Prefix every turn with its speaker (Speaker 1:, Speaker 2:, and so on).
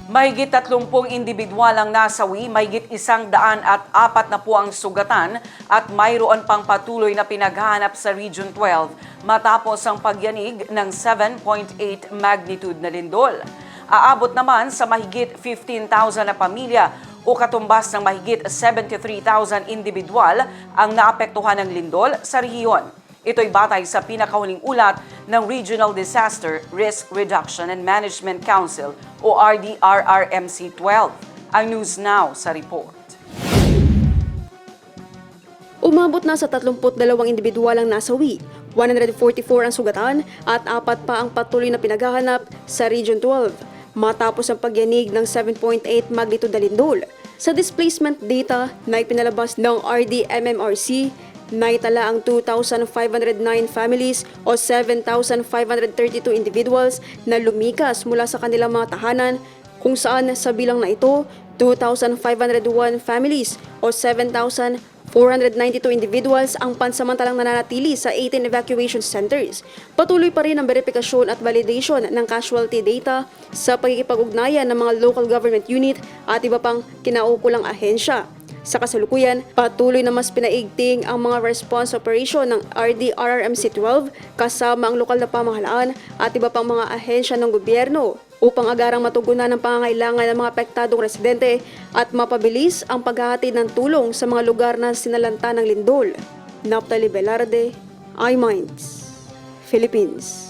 Speaker 1: Mahigit 30 individual ang nasawi, mahigit 104 na po ang sugatan at mayroon pang patuloy na pinaghahanap sa Region 12 matapos ang pagyanig ng 7.8 magnitude na lindol. Aabot naman sa mahigit 15,000 na pamilya o katumbas ng mahigit 73,000 individual ang naapektuhan ng lindol sa rehiyon. Ito'y batay sa pinakahuling ulat ng Regional Disaster Risk Reduction and Management Council o RDRRMC 12. Ang News Now sa report.
Speaker 2: Umabot na sa 32 individual ang nasawi, 144 ang sugatan at 4 pa ang patuloy na pinaghahanap sa Region 12 matapos ang pagyanig ng 7.8 magnitude na lindol. Sa displacement data na ipinalabas ng RDMMRC, naitala ang 2,509 families o 7,532 individuals na lumikas mula sa kanilang mga tahanan, kung saan sa bilang na ito, 2,501 families o 7,492 individuals ang pansamantalang nananatili sa 18 evacuation centers. Patuloy pa rin ang verifikasyon at validation ng casualty data sa pagkikipag-ugnayan ng mga local government unit at iba pang kinaukulang ahensya. Sa kasalukuyan, patuloy na mas pinaigting ang mga response operation ng RDRRMC 12 kasama ang lokal na pamahalaan at iba pang mga ahensya ng gobyerno upang agarang matugunan ang pangangailangan ng mga apektadong residente at mapabilis ang paghahatid ng tulong sa mga lugar na sinalanta ng lindol. Naphtali Velarde, iMinds, Philippines.